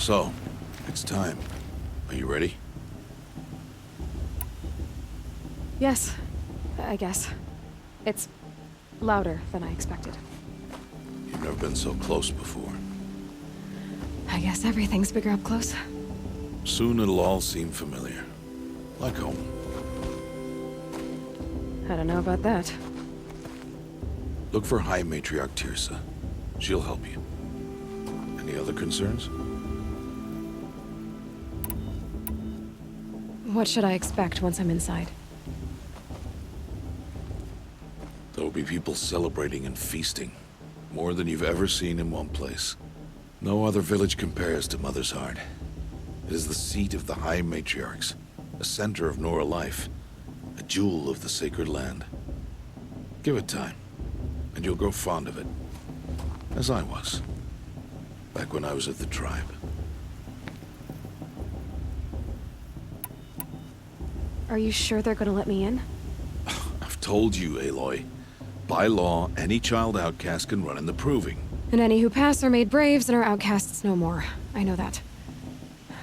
So, it's time. Are you ready? Yes, I guess. It's louder than I expected. You've never been so close before. I guess everything's bigger up close. Soon it'll all seem familiar. Like home. I don't know about that. Look for High Matriarch Tirsa. She'll help you. Any other concerns? What should I expect once I'm inside? There'll be people celebrating and feasting. More than you've ever seen in one place. No other village compares to Mother's Heart. It is the seat of the High Matriarchs, a center of Nora life, a jewel of the sacred land. Give it time, and you'll grow fond of it. As I was, back when I was at the tribe. Are you sure they're gonna let me in? I've told you, Aloy. By law, any child outcast can run in the Proving. And any who pass are made braves and are outcasts no more. I know that.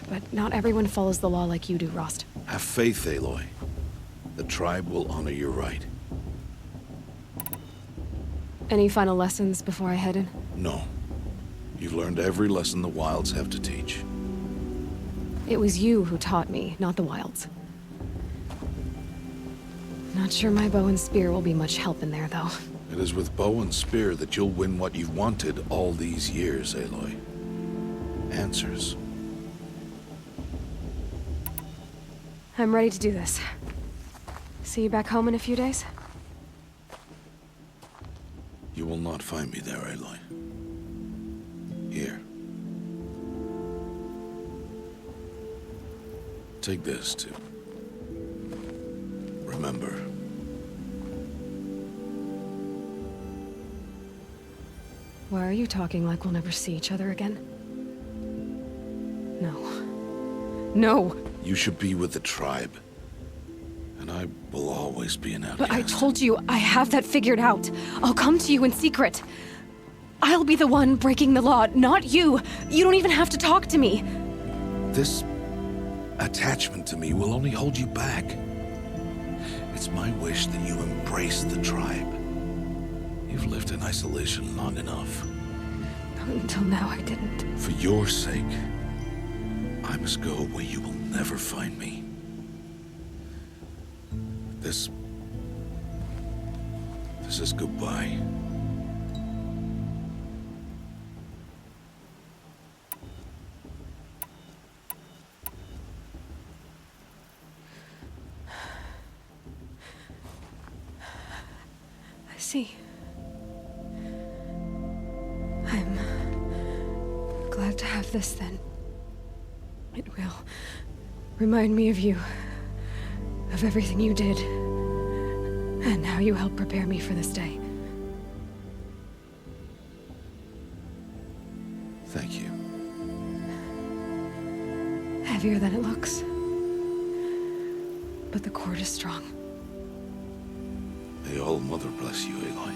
But not everyone follows the law like you do, Rost. Have faith, Aloy. The tribe will honor your right. Any final lessons before I head in? No. You've learned every lesson the Wilds have to teach. It was you who taught me, not the Wilds. Not sure my bow and spear will be much help in there, though. It is with bow and spear that you'll win what you've wanted all these years, Aloy. Answers. I'm ready to do this. See you back home in a few days? You will not find me there, Aloy. Here. Take this, too. Remember. Why are you talking like we'll never see each other again? No. No! You should be with the tribe. And I will always be an outcast. But I told you, I have that figured out. I'll come to you in secret. I'll be the one breaking the law, not you. You don't even have to talk to me. This attachment to me will only hold you back. It's my wish that you embrace the tribe. You've lived in isolation long enough. Until now, I didn't. For your sake, I must go where you will never find me. This is goodbye. I see. I'm glad to have this then. It will remind me of you, of everything you did, and how you helped prepare me for this day. Thank you. Heavier than it looks. But the cord is strong. May All Mother bless you, Aloy.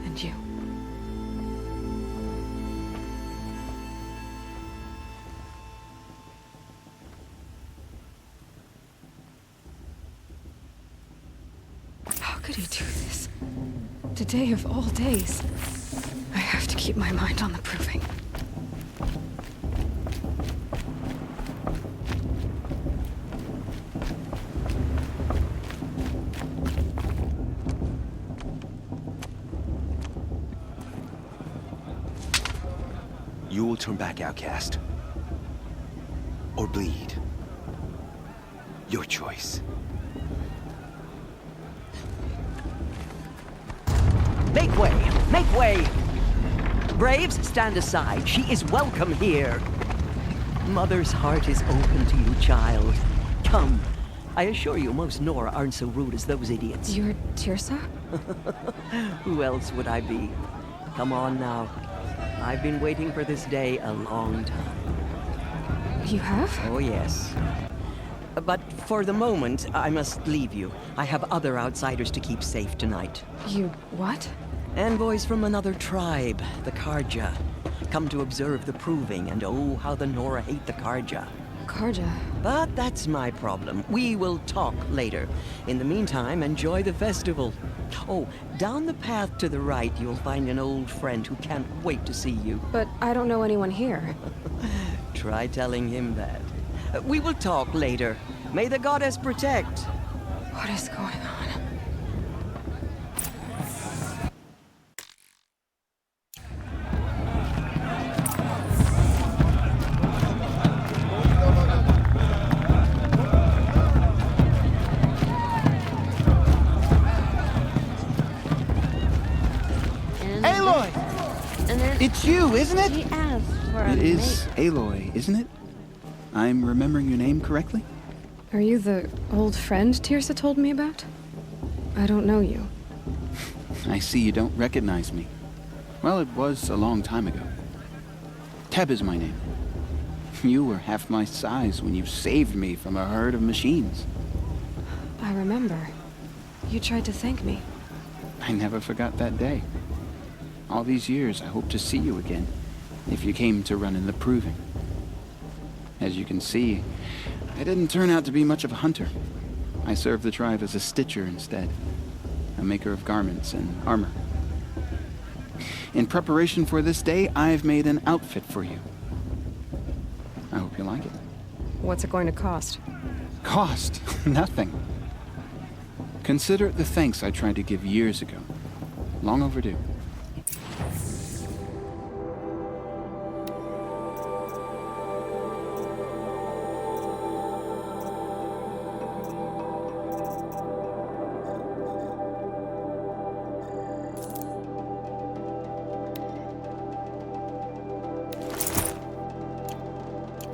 And you. How could he do this? Today of all days. I have to keep my mind on the Proving. You will turn back, outcast. Or bleed. Your choice. Make way! Make way! Braves, stand aside. She is welcome here. Mother's heart is open to you, child. Come. I assure you, most Nora aren't so rude as those idiots. You're Tirsa? Who else would I be? Come on now. I've been waiting for this day a long time. You have? Oh, yes. But for the moment, I must leave you. I have other outsiders to keep safe tonight. You what? Envoys from another tribe, the Karja. Come to observe the proving, and oh, how the Nora hate the Karja. Karja. But that's my problem. We will talk later. In the meantime, enjoy the festival. Oh, down the path to the right, you'll find an old friend who can't wait to see you. But I don't know anyone here. Try telling him that. We will talk later. May the goddess protect. What is going on? Aloy! And then It's you, isn't it? he asked for a It is mate. Aloy, isn't it? I'm remembering your name correctly? Are you the old friend Tirsa told me about? I don't know you. I see you don't recognize me. Well, it was a long time ago. Teb is my name. You were half my size when you saved me from a herd of machines. I remember. You tried to thank me. I never forgot that day. All these years, I hope to see you again, if you came to run in the proving. As you can see, I didn't turn out to be much of a hunter. I served the tribe as a stitcher instead, a maker of garments and armor. In preparation for this day, I've made an outfit for you. I hope you like it. What's it going to cost? Cost? Nothing. Consider it the thanks I tried to give years ago. Long overdue.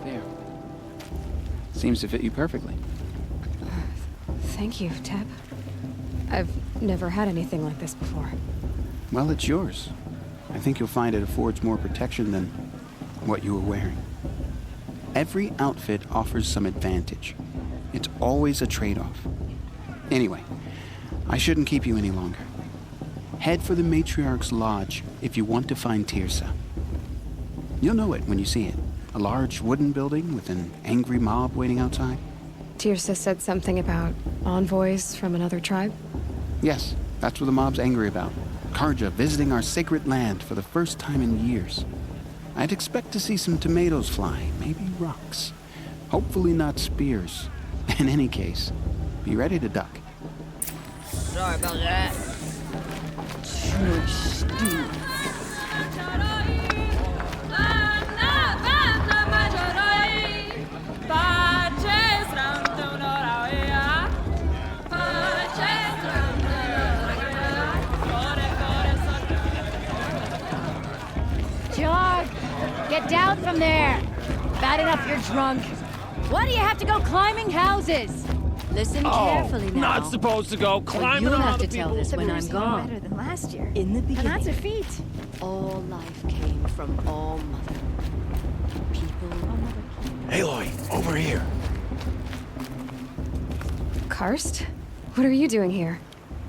There. Seems to fit you perfectly. Thank you, Teb. I've never had anything like this before. Well, it's yours. I think you'll find it affords more protection than what you were wearing. Every outfit offers some advantage. It's always a trade-off. Anyway, I shouldn't keep you any longer. Head for the Matriarch's Lodge if you want to find Tirsa. You'll know it when you see it. A large wooden building with an angry mob waiting outside. Tirsa said something about envoys from another tribe? Yes, that's what the mob's angry about. Karja visiting our sacred land for the first time in years. I'd expect to see some tomatoes fly, maybe rocks. Hopefully not spears. In any case, be ready to duck. Sorry about that. Jog! Get down from there! Bad enough you're drunk. Why do you have to go climbing houses? Listen carefully now. Not supposed to go climbing You'll on have other to tell people's- this when I'm gone. Better than last year. In the And that's a beginning, feat. all life came from All Mother. People, Aloy, over here. Karst? What are you doing here?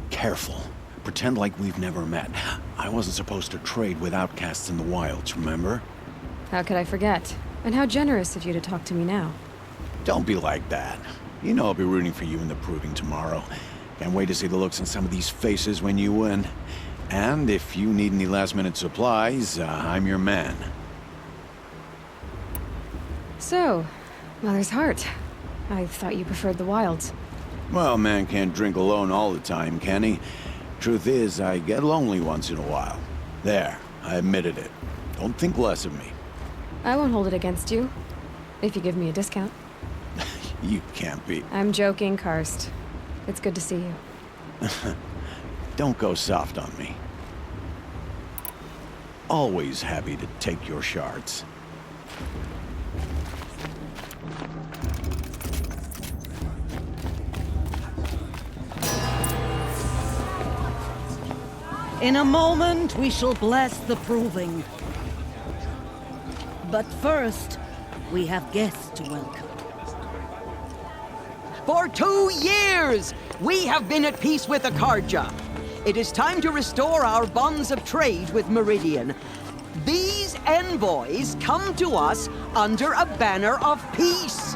Careful. Pretend like we've never met. I wasn't supposed to trade with outcasts in the wilds, remember? How could I forget? And how generous of you to talk to me now. Don't be like that. You know I'll be rooting for you in the proving tomorrow. Can't wait to see the looks on some of these faces when you win. And if you need any last-minute supplies, I'm your man. So, Mother's Heart. I thought you preferred the wilds. Well, man can't drink alone all the time, can he? Truth is, I get lonely once in a while. There, I admitted it. Don't think less of me. I won't hold it against you. If you give me a discount. You can't be. I'm joking, Karst. It's good to see you. Don't go soft on me. Always happy to take your shards. In a moment, we shall bless the proving. But first, we have guests to welcome. For 2 years, we have been at peace with the Karja. It is time to restore our bonds of trade with Meridian. These envoys come to us under a banner of peace.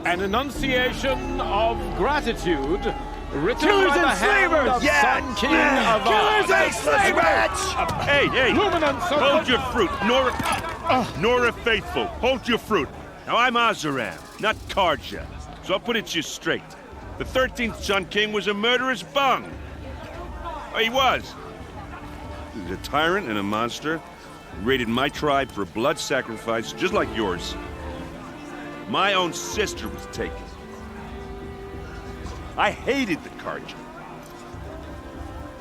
An enunciation of gratitude written Killers by the and hand slavers! of Yeah! Sun King of Killers Ard. and slavers! Hey, Luminance of hold the- your fruit. Nora Faithful, hold your fruit. Now, I'm Azaram, not Karja, so I'll put it to you straight. The 13th Sun King was a murderous bung. Oh, he was. He was a tyrant and a monster. He raided my tribe for a blood sacrifice, just like yours. My own sister was taken. I hated the Karja.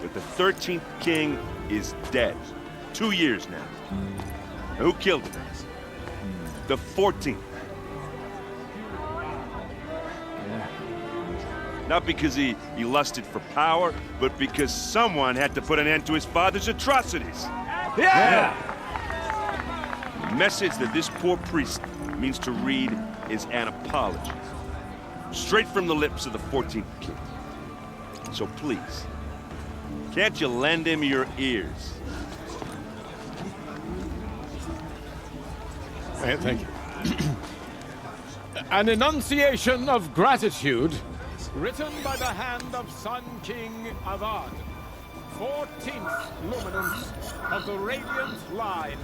But the 13th king is dead. 2 years now. Now, who killed him? The 14th. Not because he lusted for power, but because someone had to put an end to his father's atrocities. Yeah! The message that this poor priest means to read is an apology. Straight from the lips of the 14th king. So please, can't you lend him your ears? Thank you. An enunciation of gratitude written by the hand of Sun King Avad, 14th luminance of the Radiant Line.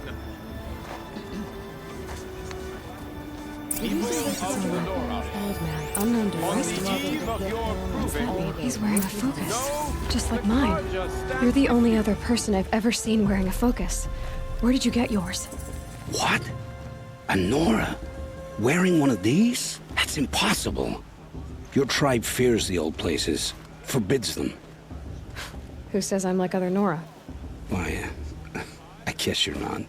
People of the Nora, Unknown on device. the eve of your proving, He's wearing a focus, know just like the mine. Karja stand You're the only other person I've ever seen wearing a focus. Where did you get yours? What? A Nora? Wearing one of these? That's impossible. Your tribe fears the old places, forbids them. Who says I'm like other Nora? Why, I guess you're not.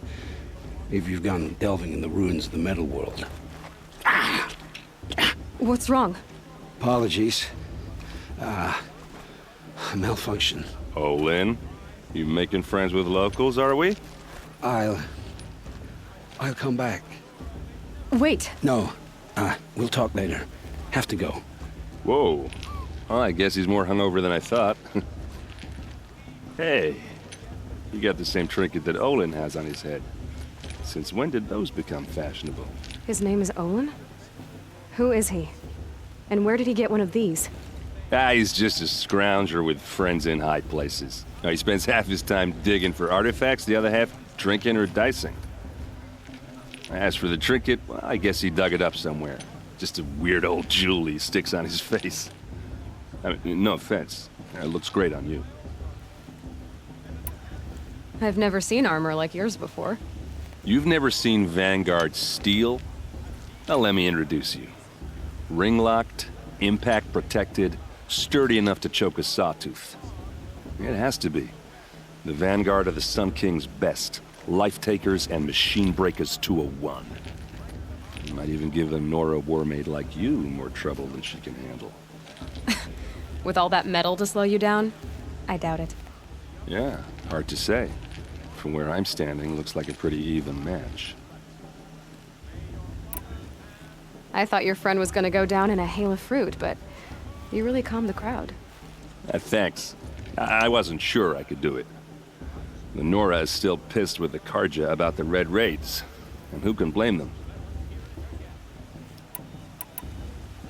If you've gone delving in the ruins of the metal world. What's wrong? Apologies. A malfunction. Oh, Lynn, you making friends with locals, are we? I'll come back. Wait. No, we'll talk later. Have to go. Whoa. Well, I guess he's more hungover than I thought. Hey, you got the same trinket that Olin has on his head. Since when did those become fashionable? His name is Olin? Who is he? And where did he get one of these? He's just a scrounger with friends in high places. Now, he spends half his time digging for artifacts, the other half drinking or dicing. As for the trinket, well, I guess he dug it up somewhere. Just a weird old jewel he sticks on his face. I mean, no offense. It looks great on you. I've never seen armor like yours before. You've never seen Vanguard steel? Now let me introduce you. Ring-locked, impact-protected, sturdy enough to choke a sawtooth. It has to be. The Vanguard of the Sun King's best. Life-takers and machine-breakers to a one. You might even give a Nora warmaid like you more trouble than she can handle. With all that metal to slow you down? I doubt it. Yeah, hard to say. From where I'm standing, looks like a pretty even match. I thought your friend was gonna go down in a hail of fruit, but you really calmed the crowd. Thanks. I wasn't sure I could do it. The Nora is still pissed with the Karja about the Red Raids, and who can blame them?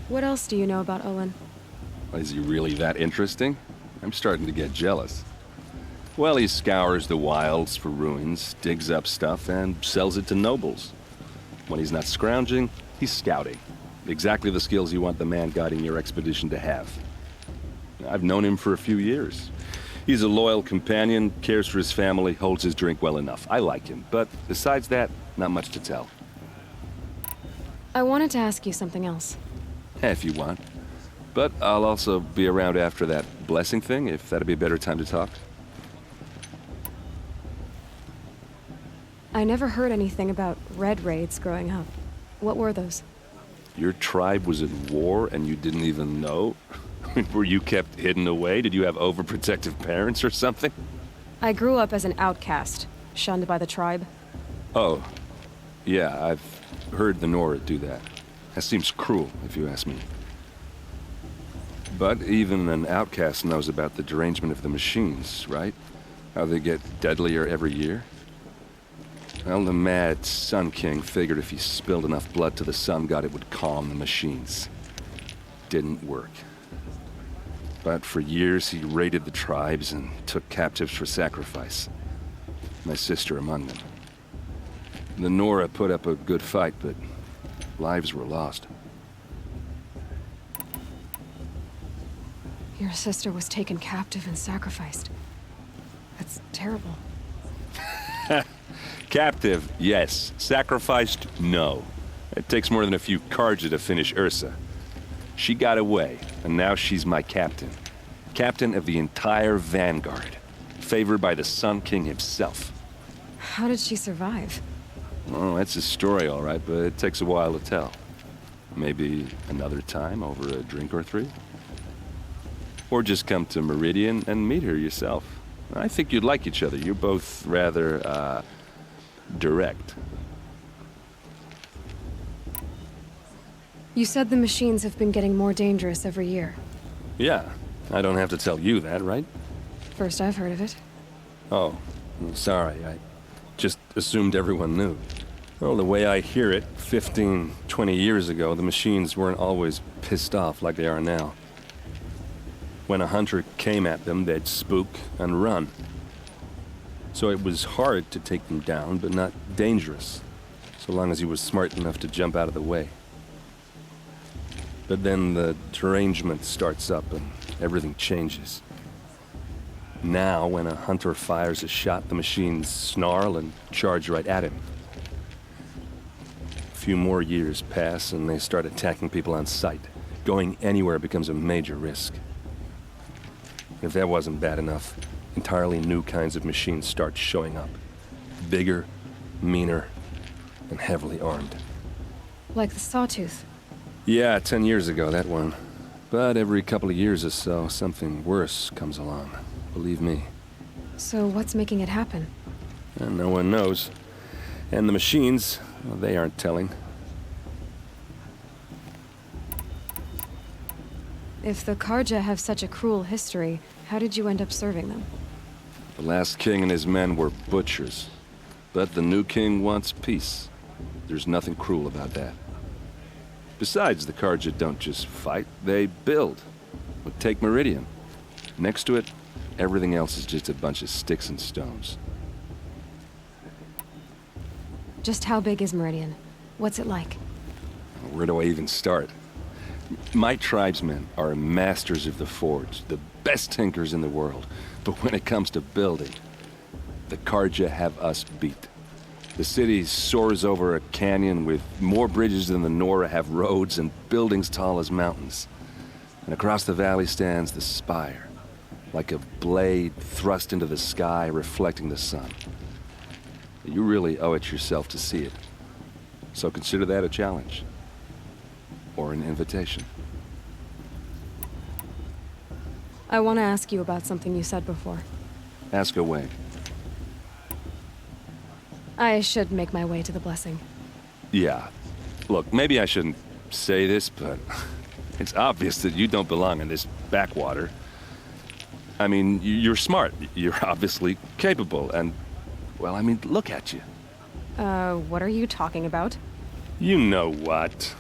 What else do you know about Olin? Is he really that interesting? I'm starting to get jealous. Well, he scours the wilds for ruins, digs up stuff, and sells it to nobles. When he's not scrounging, he's scouting. Exactly the skills you want the man guiding your expedition to have. I've known him for a few years. He's a loyal companion, cares for his family, holds his drink well enough. I like him, but besides that, not much to tell. I wanted to ask you something else. If you want. But I'll also be around after that blessing thing, if that'd be a better time to talk. I never heard anything about Red Raids growing up. What were those? Your tribe was at war and you didn't even know? Were you kept hidden away? Did you have overprotective parents or something? I grew up as an outcast, shunned by the tribe. Oh, yeah, I've heard the Nora do that. That seems cruel, if you ask me. But even an outcast knows about the derangement of the machines, right? How they get deadlier every year. Well, the mad Sun King figured if he spilled enough blood to the Sun God, it would calm the machines. Didn't work. But for years, he raided the tribes and took captives for sacrifice. My sister among them. The Nora put up a good fight, but lives were lost. Your sister was taken captive and sacrificed. That's terrible. Captive, yes. Sacrificed, no. It takes more than a few Carja to finish Ursa. She got away, and now she's my captain. Captain of the entire Vanguard. Favored by the Sun King himself. How did she survive? Oh, that's a story, all right, but it takes a while to tell. Maybe another time over a drink or three? Or just come to Meridian and meet her yourself. I think you'd like each other. You're both rather, direct. You said the machines have been getting more dangerous every year. Yeah, I don't have to tell you that, right? First I've heard of it. Oh, sorry. I just assumed everyone knew. Well, the way I hear it, 15, 20 years ago, the machines weren't always pissed off like they are now. When a hunter came at them, they'd spook and run. So it was hard to take them down, but not dangerous, so long as he was smart enough to jump out of the way. But then the derangement starts up and everything changes. Now, when a hunter fires a shot, the machines snarl and charge right at him. A few more years pass and they start attacking people on sight. Going anywhere becomes a major risk. If that wasn't bad enough, entirely new kinds of machines start showing up. Bigger, meaner, and heavily armed. Like the Sawtooth. Yeah, 10 years ago, that one. But every couple of years or so, something worse comes along. Believe me. So what's making it happen? And no one knows. And the machines, well, they aren't telling. If the Carja have such a cruel history, how did you end up serving them? The last king and his men were butchers. But the new king wants peace. There's nothing cruel about that. Besides, the Carja don't just fight, they build. But take Meridian. Next to it, everything else is just a bunch of sticks and stones. Just how big is Meridian? What's it like? Where do I even start? My tribesmen are masters of the forge, the best tinkers in the world. But when it comes to building, the Carja have us beat. The city soars over a canyon with more bridges than the Nora have roads and buildings tall as mountains. And across the valley stands the spire, like a blade thrust into the sky reflecting the sun. You really owe it yourself to see it. So consider that a challenge. Or an invitation. I want to ask you about something you said before. Ask away. I should make my way to the blessing. Yeah. Look, maybe I shouldn't say this, but it's obvious that you don't belong in this backwater. I mean, you're smart. You're obviously capable, and, well, I mean, look at you. What are you talking about? You know what.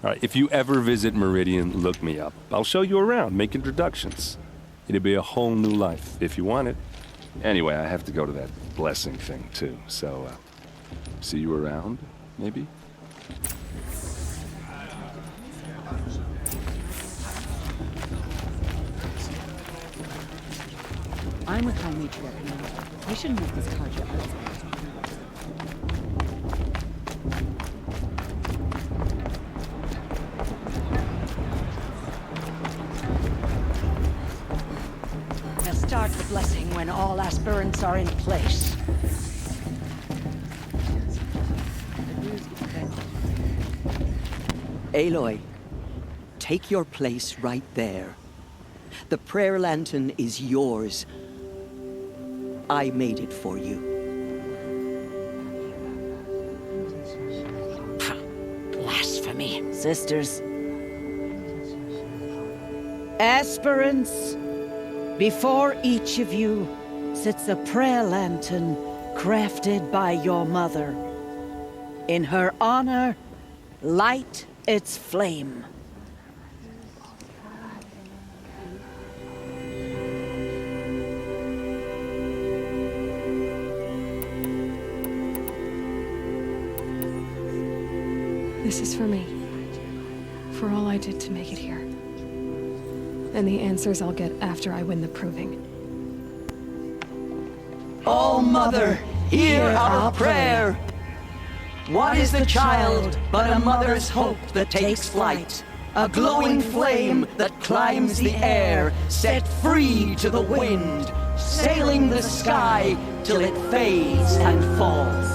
All right, if you ever visit Meridian, look me up. I'll show you around, make introductions. It'll be a whole new life, if you want it. Anyway, I have to go to that blessing thing, too, so, see you around, maybe? I'm with High Matriarch now. We shouldn't move this Carja outside. They'll start the blessing when all aspirants are in place. Aloy, take your place right there. The prayer lantern is yours. I made it for you. Blasphemy. Sisters. Aspirants, before each of you sits a prayer lantern crafted by your mother. In her honor, light its flame. This is for me. For all I did to make it here. And the answers I'll get after I win the proving. Oh, Mother, hear our prayer. What is the child but a mother's hope that takes flight? A glowing flame that climbs the air, set free to the wind, sailing the sky till it fades and falls.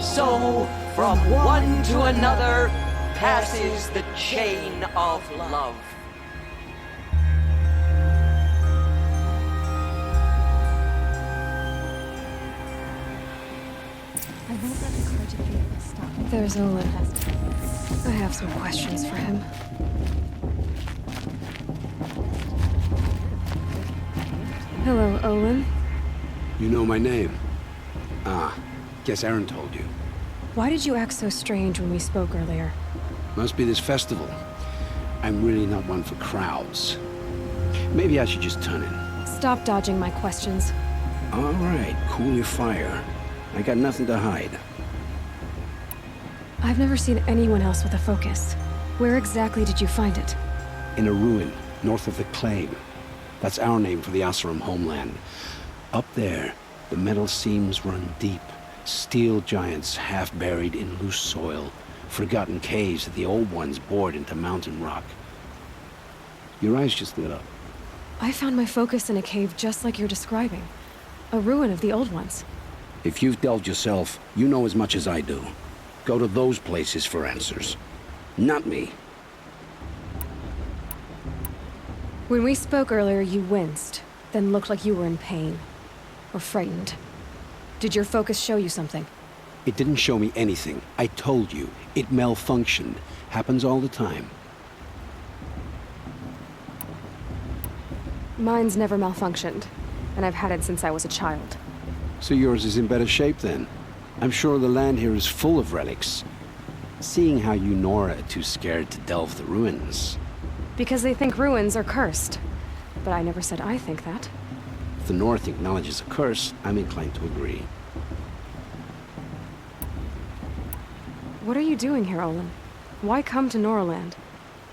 So, from one to another passes the chain of love. There's Olin. I have some questions for him. Hello, Olin. You know my name? Ah, guess Aaron told you. Why did you act so strange when we spoke earlier? Must be this festival. I'm really not one for crowds. Maybe I should just turn in. Stop dodging my questions. All right, cool your fire. I got nothing to hide. I've never seen anyone else with a focus. Where exactly did you find it? In a ruin, north of the Claim. That's our name for the Oseram homeland. Up there, the metal seams run deep. Steel giants half buried in loose soil. Forgotten caves that the old ones bored into mountain rock. Your eyes just lit up. I found my focus in a cave just like you're describing. A ruin of the old ones. If you've delved yourself, you know as much as I do. Go to those places for answers. Not me. When we spoke earlier, you winced, then looked like you were in pain. Or frightened. Did your focus show you something? It didn't show me anything. I told you. It malfunctioned. Happens all the time. Mine's never malfunctioned, and I've had it since I was a child. So yours is in better shape then? I'm sure the land here is full of relics. Seeing how you Nora are too scared to delve the ruins. Because they think ruins are cursed. But I never said I think that. If the North acknowledges a curse, I'm inclined to agree. What are you doing here, Olin? Why come to Noraland?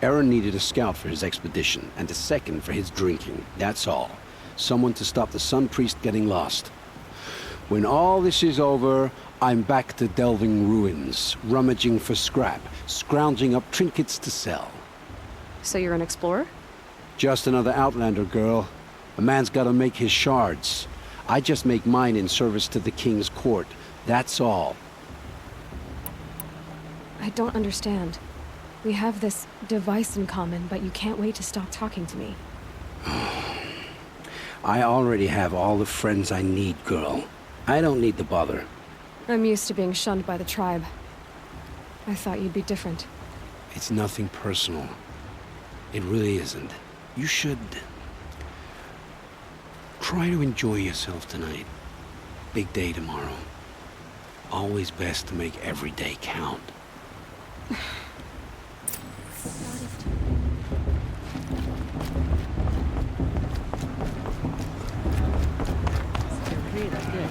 Aaron needed a scout for his expedition, and a second for his drinking. That's all. Someone to stop the Sun Priest getting lost. When all this is over, I'm back to delving ruins, rummaging for scrap, scrounging up trinkets to sell. So you're an explorer? Just another Outlander, girl. A man's gotta make his shards. I just make mine in service to the King's court. That's all. I don't understand. We have this device in common, but you can't wait to stop talking to me. I already have all the friends I need, girl. I don't need the bother. I'm used to being shunned by the tribe. I thought you'd be different. It's nothing personal. It really isn't. You should... try to enjoy yourself tonight. Big day tomorrow. Always best to make every day count. Really good.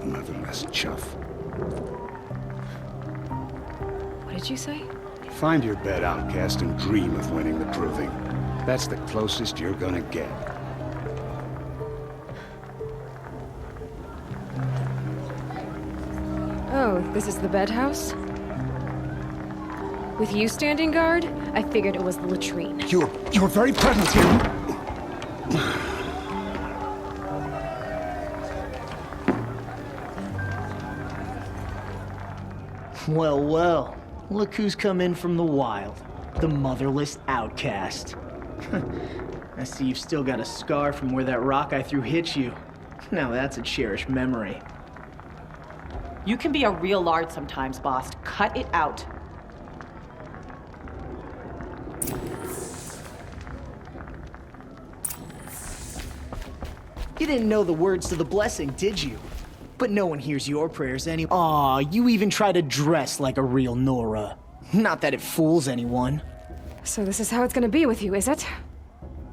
Motherless chuff. What did you say? Find your bed, outcast, and dream of winning the proving. That's the closest you're gonna get. Oh, this is the bed house? With you standing guard, I figured it was the latrine. Your very presence here... Well, well. Look who's come in from the wild. The motherless outcast. I see you've still got a scar from where that rock I threw hit you. Now that's a cherished memory. You can be a real lard sometimes, boss. Cut it out. You didn't know the words to the blessing, did you? But no one hears your prayers anyway. Aw, you even try to dress like a real Nora. Not that it fools anyone. So this is how it's gonna be with you, is it?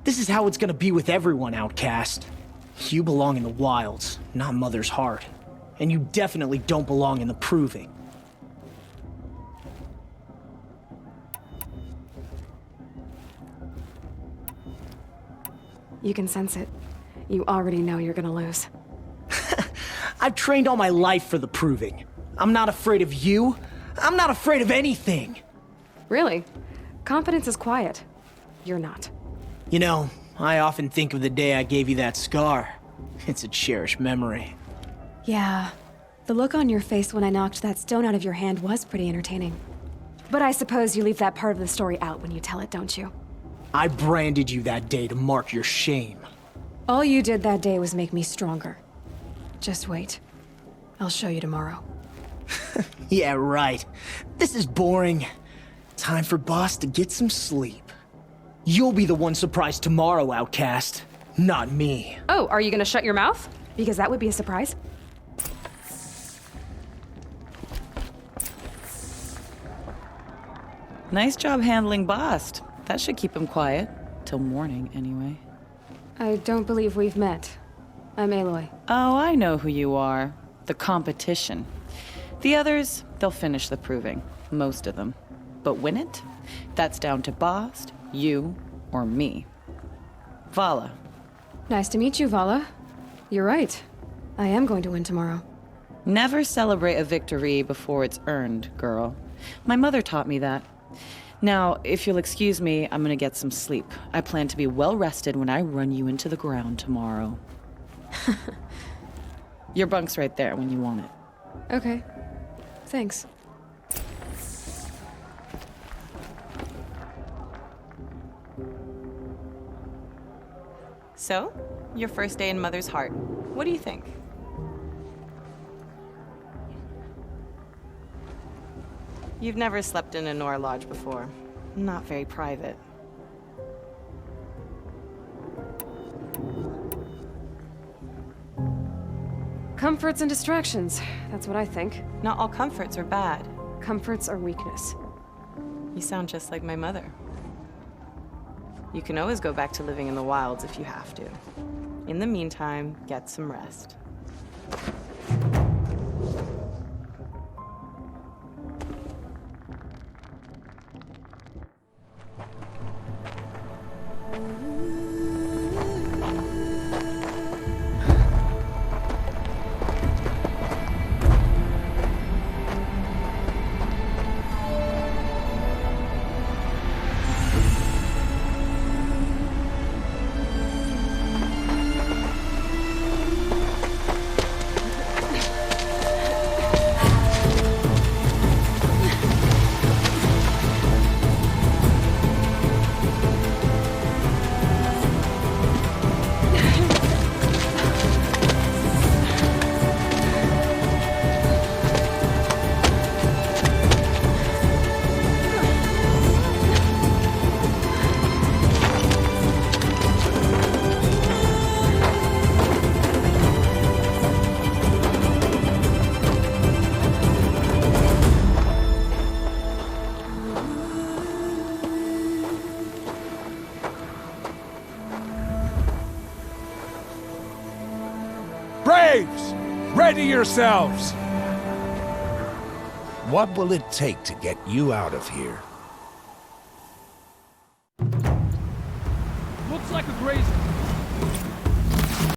This is how it's gonna be with everyone, outcast. You belong in the wilds, not Mother's heart. And you definitely don't belong in the proving. You can sense it. You already know you're gonna lose. I've trained all my life for the proving. I'm not afraid of you. I'm not afraid of anything. Really? Confidence is quiet. You're not. You know, I often think of the day I gave you that scar. It's a cherished memory. Yeah. The look on your face when I knocked that stone out of your hand was pretty entertaining. But I suppose you leave that part of the story out when you tell it, don't you? I branded you that day to mark your shame. All you did that day was make me stronger. Just wait. I'll show you tomorrow. Yeah, right. This is boring. Time for Boss to get some sleep. You'll be the one surprised tomorrow, outcast. Not me. Oh, are you gonna shut your mouth? Because that would be a surprise. Nice job handling Bast. That should keep him quiet. Till morning, anyway. I don't believe we've met. I'm Aloy. Oh, I know who you are. The competition. The others, they'll finish the proving. Most of them. But win it? That's down to Bast, you, or me. Vala. Nice to meet you, Vala. You're right. I am going to win tomorrow. Never celebrate a victory before it's earned, girl. My mother taught me that. Now, if you'll excuse me, I'm gonna get some sleep. I plan to be well rested when I run you into the ground tomorrow. Your bunk's right there when you want it. Okay. Thanks. So, your first day in Mother's Heart. What do you think? You've never slept in a Nora Lodge before. Not very private. Comforts and distractions. That's what I think. Not all comforts are bad. Comforts are weakness. You sound just like my mother. You can always go back to living in the wilds if you have to. In the meantime, get some rest. Braves! Ready yourselves! What will it take to get you out of here? Looks like a grazer.